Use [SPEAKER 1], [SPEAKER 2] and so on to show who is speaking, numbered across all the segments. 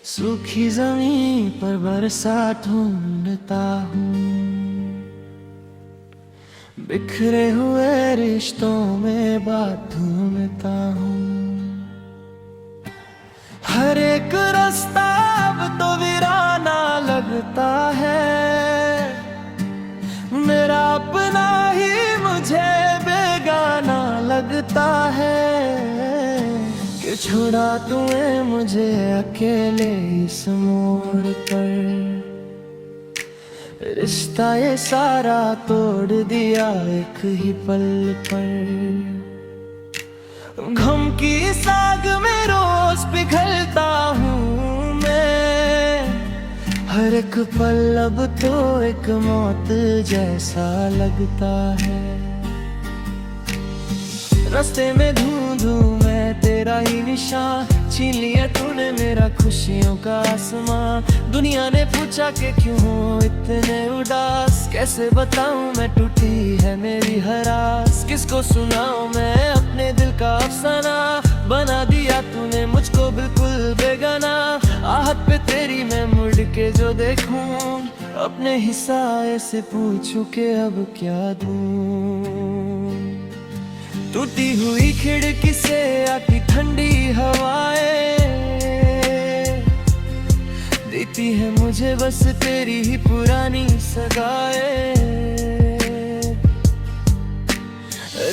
[SPEAKER 1] सूखी जमीन पर बरसात ढूंढता हूँ, बिखरे हुए रिश्तों में बात ढूंढता हूँ। हर एक रास्ता अब तो वीराना लगता है, मेरा अपना ही मुझे बेगाना लगता है कि छोड़ा तूने मुझे अकेले इस मोड़ पर। रिश्ता ये सारा तोड़ दिया एक ही पल पर। गम की साग में रोज पिघलता हूँ मैं, हर एक पल अब तो एक मौत जैसा लगता है। रास्ते में ढूंढूं मैं तेरा ही निशान, छीन लिया तूने मेरा खुशियों का आसमां। दुनिया ने पूछा कि क्यों हो इतने उदास, कैसे बताऊं मैं टूटी है मेरी हर आस। किसको सुनाऊं मैं अपने दिल का अफसाना, बना दिया तूने मुझको बिल्कुल बेगाना। आहट पे तेरी मैं मुड़ के जो देखूं, अपने ही साये से पूछूं कि अब क्या दूं। टूटी हुई खिड़की से आती ठंडी हवाएं देती है मुझे बस तेरी ही पुरानी सगाएं।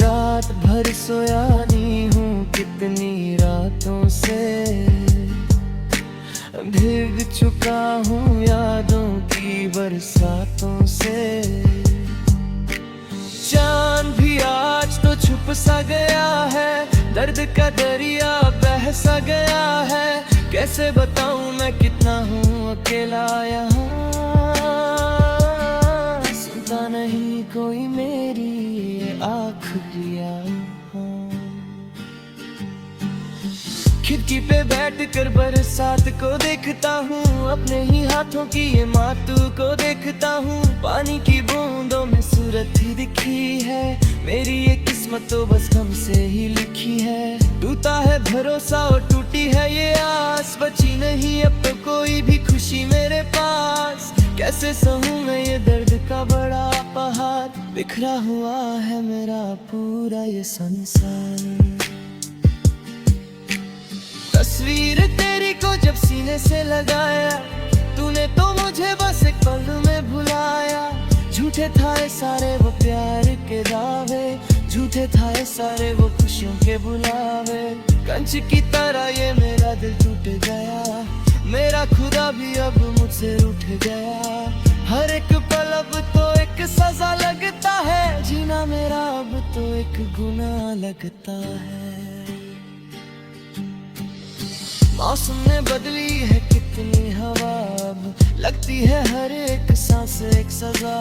[SPEAKER 1] रात भर सोया नहीं हूँ कितनी रातों से, भीग चुका हूँ यादों की बरसातों से। चांद भी आज तो छुप सा गया है, दर्द का दरिया बह सा गया है। कैसे बताऊं मैं कितना हूँ अकेला यहाँ, सुनता नहीं कोई मेरी ये आखिरी आह। खिड़की पे बैठकर बरसात को देखता हूँ, अपने ही हाथों की ये मातू को देखता हूँ। पानी की बूंदों में सूरत ही दिखी है, मेरी ये किस्मत तो बस गम से ही लिखी है। टूटा है भरोसा और टूटी है ये आस, बची नहीं अब तो कोई भी खुशी मेरे पास। कैसे सहूं मैं ये दर्द का बड़ा पहाड़, बिखरा हुआ है मेरा पूरा ये संसार। तस्वीर तेरी को जब सीने से लगाया, तूने तो मुझे बस एक पल में भुलाया। झूठे था सारे वो प्यार के दावे, झूठे था सारे वो खुशियों के बुलावे। कंच की तरह ये मेरा दिल टूट गया, मेरा खुदा भी अब मुझसे उठ गया। हर एक पल अब तो एक सजा लगता है, जीना मेरा अब तो एक गुनाह लगता है। मौसम ने बदली है कितनी हवा, अब लगती है हर एक सांस एक सजा।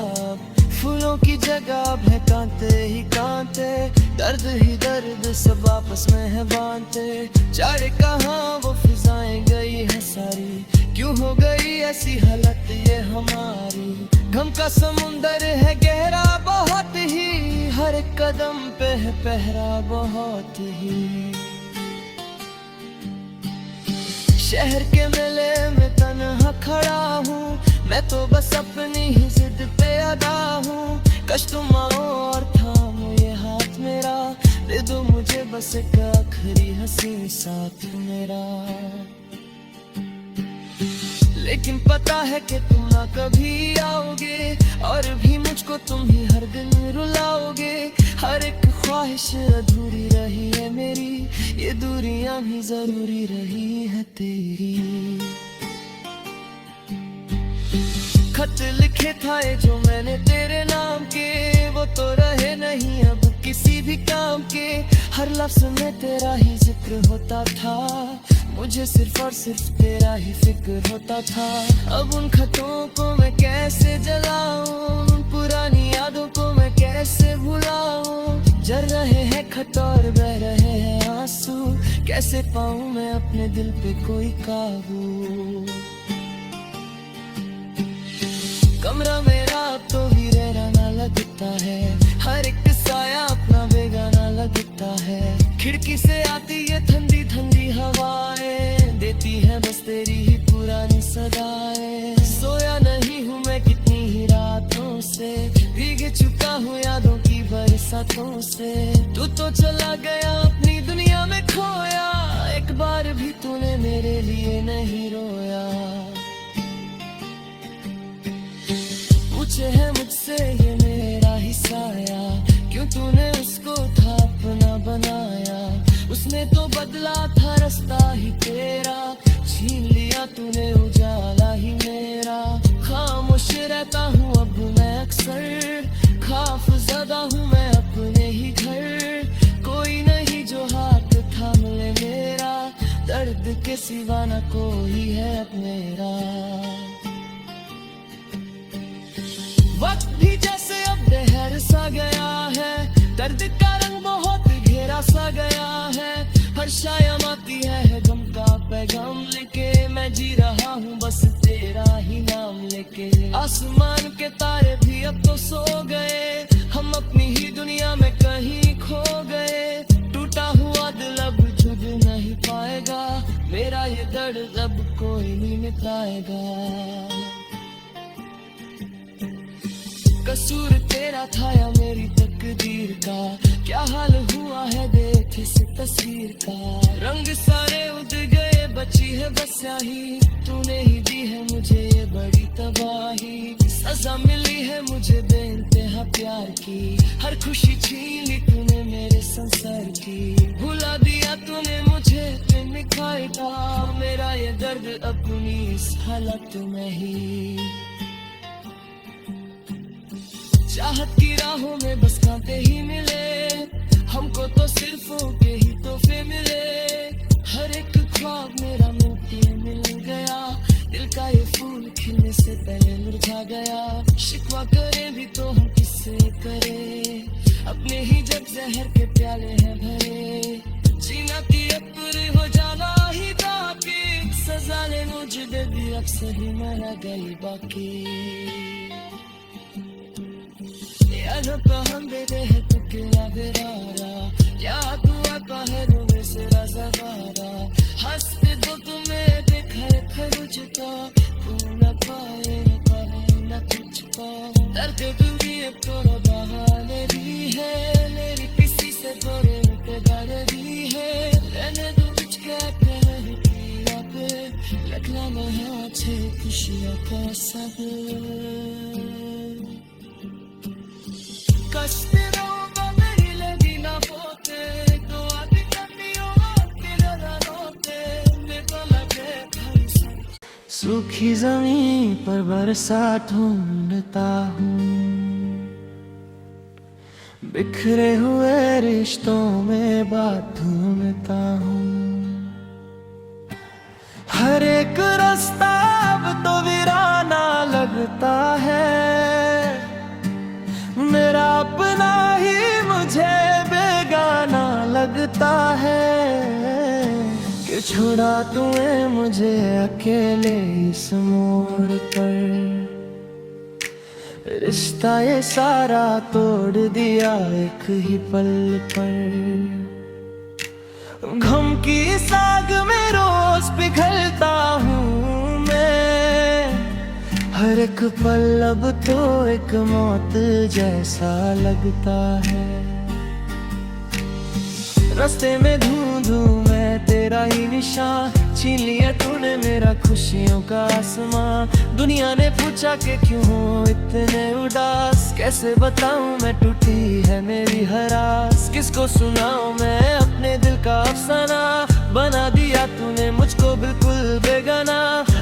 [SPEAKER 1] फूलों की जगह है कांटे ही कांटे, दर्द ही दर्द सब आपस में है बांधते। चारे कहाँ वो फिजाएं गई है सारी, क्यों हो गई ऐसी हालत ये हमारी। गम का समुंदर है गहरा बहुत ही, हर एक कदम पे है पहरा बहुत ही। शहर के मेले में तन्हा खड़ा हूँ, मैं तो बस अपनी ही जिद पे अदा हूँ। कश तुम आओ और थामो ये हाथ मेरा, दे दो मुझे बस एक आखिरी हंसी साथ मेरा। लेकिन पता है कि तुम ना कभी आओगे, और भी मुझको तुम ही हर दिन रुलाओगे। हर एक ख्वाहिश अधूरी रही है मेरी, ये दूरियां भी जरूरी रही है तेरी। खत लिखे था जो मैंने तेरे नाम के, वो तो रहे नहीं अब किसी भी काम के। हर लफ्ज में तेरा ही जिक्र होता था, मुझे सिर्फ और सिर्फ तेरा ही फिक्र होता था। अब उन खतों को मैं कैसे जलाऊं, उन पुरानी यादों को मैं कैसे भुलाऊं। जल रहे हैं खत और बह रहे हैं आंसू, कैसे पाऊं मैं अपने दिल पे कोई काबू। कमरा मेरा तो वीराना लगता है, हर एक साया अपना बेगाना लगता है। खिड़की से आती है ठंडी ठंडी हवाएं, देती है बस तेरी ही पूरा चला गया अपनी दुनिया में खोया, एक बार भी तूने मेरे लिए नहीं रोया। पूछे है मुझसे ये मेरा ही साया, क्यों तूने उसको था अपना बनाया। उसने तो बदला था रास्ता ही तेरा, छीन लिया तूने उजाला ही मेरा। खामोश रहता हूँ अब मैं अक्सर, खौफ ज़दा हूँ मैं अपने ही घर। कोई नहीं जो हाथ थाम ले मेरा, दर्द के सिवा न कोई है अब मेरा। वक्त भी जैसे अब बहर सा गया है, दर्द का रंग बहुत घेरा सा गया है। हर शायम आती है गम का पैगाम लेके, मैं जी रहा हूँ बस तेरा ही नाम लेके। आसमान के तारे भी अब तो सो गए, हम अपनी ही दुनिया में कहीं खो गए। टूटा हुआ दिल अब जुड़ नहीं पाएगा, मेरा ये दर्द अब कोई नहीं मिटाएगा। कसूर तेरा था या मेरी तकदीर का, क्या हाल हुआ है देख इस तस्वीर का। रंग सारे उड़ गए बची है बस स्याही, तूने ही दी है मुझे ये बड़ी तबाही। सजा मिली है मुझे बेइंतहा प्यार की, हर खुशी छीन ली तूने मेरे संसार की। भुला दिया तूने मुझे प्रेम खाएगा, मेरा ये दर्द अपनी इस हालत में ही। चाहत की राहों में बस कांटे ही मिले, हमको तो सिर्फ के ही तोहफे मिले। हर एक ख्वाब मेरा मोती मिल गया, दिल का ये फूल खिलने से पहले मुरझा गया। शिकवा करे भी तो हम किससे करे, अपने ही जब जहर के प्याले हैं भरे। जीना की अपुरी हो जाना ही बाकी, सजा ले मुझे दे दी अक्सर ही मरा गई बाकी। हम बेटे है तू किला बेरारा, या तू आता है रोने से राज़ादारा। हंसते तो तुम्हें देखा है खरुचता, तू न पाए न तुझको। दर्द भी अब थोड़ा बहाने दी है, मेरी किसी से थोड़े इंतजार दी है। रहने दो कुछ कहते हैं पीड़ा पे, लगना में है अच्छे खुशियों का सब। सूखी जमीन पर बरसात ढूंढता हूँ, बिखरे हुए रिश्तों में बात ढूंढता हूँ। हर एक रास्ता अब तो वीराना लगता है, मेरा अपना ही मुझे बेगाना लगता है। कि छोड़ा तूने मुझे अकेले इस मोड़ पर, रिश्ता ये सारा तोड़ दिया एक ही पल पर। गम की साग में रोज पिघलता हूँ मैं, हर एक पल अब तो एक मौत जैसा लगता है। रास्ते में ढूंढूं मैं तेरा ही निशान, छीन लिया तूने मेरा खुशियों का आसमां। दुनिया ने पूछा कि क्यों हो इतने उदास, कैसे बताऊं मैं टूटी है मेरी हर आस। किसको सुनाऊं मैं अपने दिल का अफसाना, बना दिया तूने मुझको बिल्कुल बेगाना।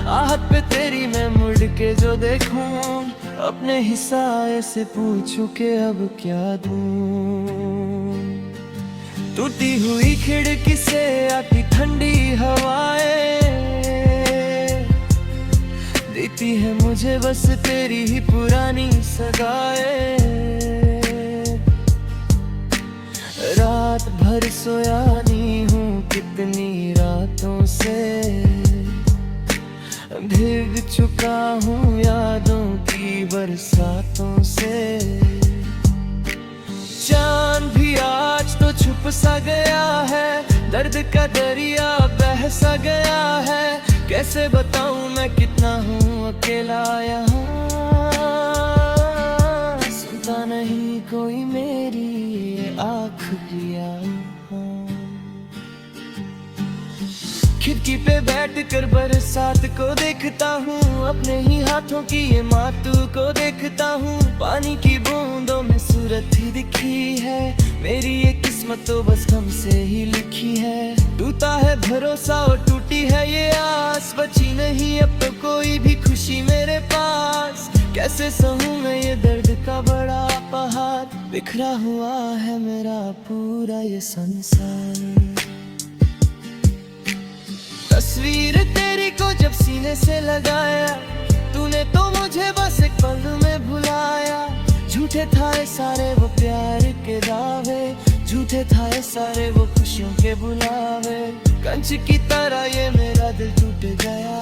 [SPEAKER 1] आहट पे तेरी मैं मुड़ के जो देखूं, अपने ही साए से पूछूं कि अब क्या दूं। टूटी हुई खिड़की से आती ठंडी हवाएं, देती है मुझे बस तेरी ही पुरानी सगाएं। रात भर सोया नहीं हूँ कितनी रातों से, भीग चुका हूँ यादों की बरसातों से। चांद भी आज तो छुप सा गया है, दर्द का दरिया बह सा गया है। कैसे बताऊं मैं कितना हूँ अकेला यहाँ, सुन सुनता नहीं कोई मेरी ये आखिरिया। खिड़की पे बैठकर बरसात को देखता हूँ, अपने ही हाथों की ये मातू को देखता हूँ। पानी की बूंदों में सूरत ही दिखी है, मेरी ये किस्मत तो बस हमसे ही लिखी है। टूटा है भरोसा और टूटी है ये आस, बची नहीं अब तो कोई भी खुशी मेरे पास। कैसे सहूँ मैं ये दर्द का बड़ा पहाड़, बिखरा हुआ है मेरा पूरा ये संसार। तस्वीर तेरी को जब सीने से लगाया, तूने तो मुझे बस एक पल में भुलाया। झूठे थाए सारे वो प्यार के दावे, झूठे थाए सारे वो खुशियों के बुलावे। कंच की तरह ये मेरा दिल टूट गया,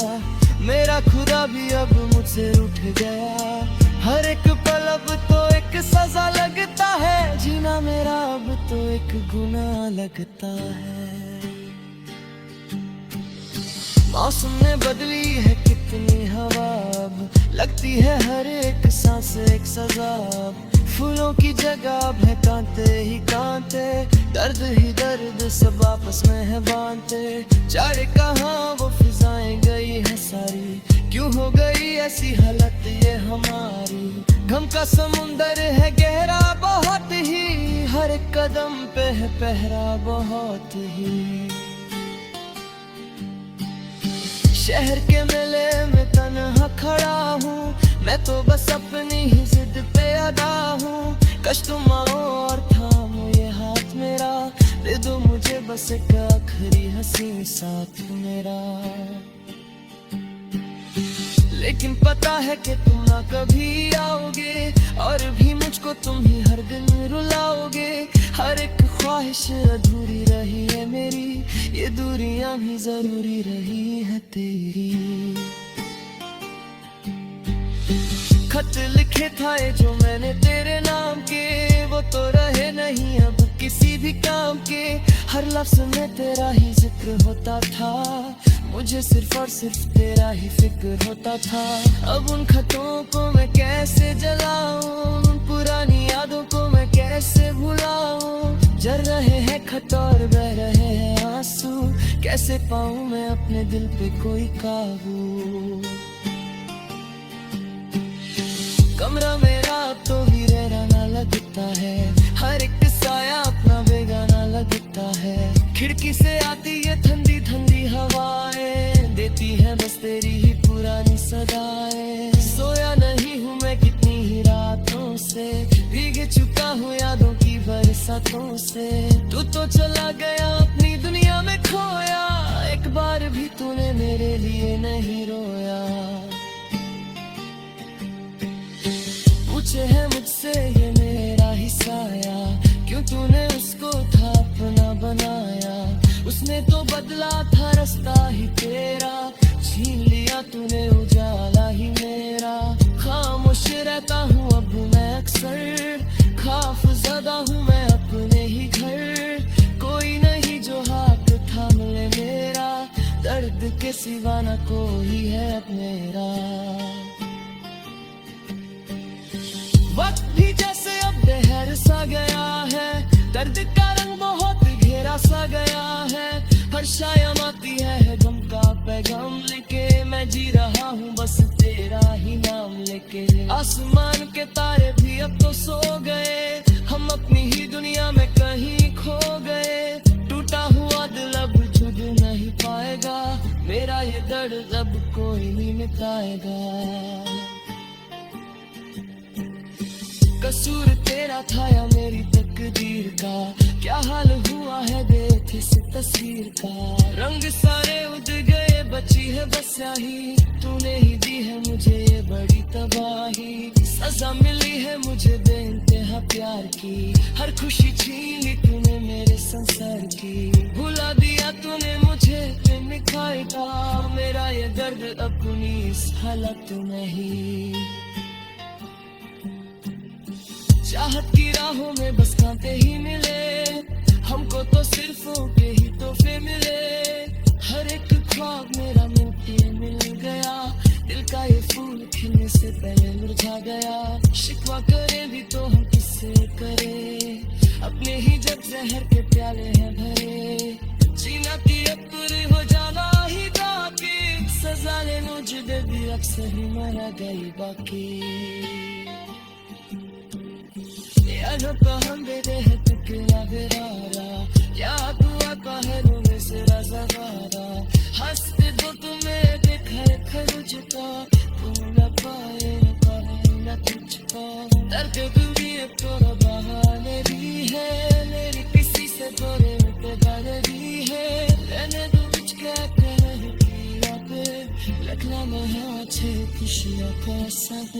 [SPEAKER 1] मेरा खुदा भी अब मुझसे उठ गया। हर एक पल अब तो एक सजा लगता है, जीना मेरा अब तो एक गुनाह लगता है। मौसम ने बदली है कितनी हवा, अब लगती है हर एक सांस एक सजा। फूलों की जगह है कांटे ही कांटे, दर्द ही दर्द सब आपस में है बांधते। चारे कहाँ वो फिजाएं गई है सारी, क्यों हो गई ऐसी हालत ये हमारी। गम का समुंदर है गहरा बहुत ही, हर एक कदम पे है पहरा बहुत ही। शहर के मेले में तन्हा खड़ा हूँ, मैं तो बस अपनी ही जिद पे अदा हूँ। कष्ट मारो और थामो ये हाथ मेरा, दे दो मुझे बस एक आखिरी हंसी साथ मेरा। लेकिन पता है कि तुम ना कभी आओगे, और भी मुझको तुम ही हर दिन रुलाओगे। हर एक ख्वाहिश अधूरी रही है मेरी, ये दूरियां भी जरूरी रही है तेरी। खत लिखे था जो मैंने तेरे नाम के, वो तो रहे नहीं अब किसी भी काम के। हर लफ्ज में तेरा ही जिक्र होता था, मुझे सिर्फ और सिर्फ तेरा ही फिक्र होता था। अब उन खतों को मैं कैसे जलाऊं, उन पुरानी यादों को मैं कैसे भुलाऊं। जल रहे हैं खत और बह रहे हैं आंसू, कैसे पाऊं मैं अपने दिल पे कोई काबू। कमरा मेरा अब तो वीराना लगता है, हर एक साया अपना बेगाना लगता है। खिड़की से आती ये ठंडी ठंडी हवाएं, देती है बस तेरी ही पुरानी सदाएं। सोया नहीं हूँ मैं कितनी ही रातों से, भीग चुका हूँ यादों की बरसातों से। तू तो चला गया अपनी दुनिया में खोया, एक बार भी तूने मेरे लिए नहीं रोया। पूछे है मुझसे ये मेरा ही साया, क्यों तूने उसको था अपना बनाया। उसने तो बदला था रास्ता ही तेरा, छीन लिया तूने उजाला ही मेरा। खामोश रहता हूँ अब मैं अक्सर, खौफ ज़दा हूँ मैं अपने ही घर। कोई नहीं जो हाथ थाम ले मेरा, दर्द के सिवा ना कोई है अब मेरा। वक्त भी जैसे अब बहर सा गया है, दर्द का रंग बहुत घेरा सा गया है। हर शायम आती है गम का पैगाम लेके, मैं जी रहा हूँ बस तेरा ही नाम लेके। आसमान के तारे भी अब तो सो गए, हम अपनी ही दुनिया में कहीं खो गए। टूटा हुआ दिल अब जुड़ नहीं पाएगा, मेरा ये दर्द अब कोई नहीं मिटाएगा। कसूर तेरा था या मेरी तकदीर का, क्या हाल हुआ है देख इस तस्वीर का। रंग सारे उड़ गए बची है बस स्याही, तूने ही दी है मुझे ये बड़ी तबाही। सजा मिली है मुझे बेइंतहा प्यार की, हर खुशी छीन ली तूने मेरे संसार की। भुला दिया तूने मुझे प्रेम खाएगा, मेरा ये दर्द अपनी इस हालत में ही। चाहत की राहों में बस कांटे ही मिले, हमको तो सिर्फ के ही तोहफे मिले। हर एक ख्वाब मेरा मिलके मिल गया, दिल का ये फूल खिलने से पहले मुरझा गया। शिकवा करे भी तो हम किससे करे, अपने ही जब जहर के प्याले हैं भरे। जीना की पूरी हो जाना ही बाकी, सजा ले मुझे भी अक्सर ही मरा गई बाकी। यादों का हम बेदे है टुकड़ा बेरारा, याद हुआ पहलू में से रज़ावारा। हंसते तो तुम्हें देखा है खरुजता, तुम न पाए न तुझको। दर्द भी अब थोड़ा बहाने भी है, मेरी किसी से थोड़े उल्टे गाने भी है। रहने दो बिच क्या कह किया पे, लगना मैं अच्छे खुशियों का सब।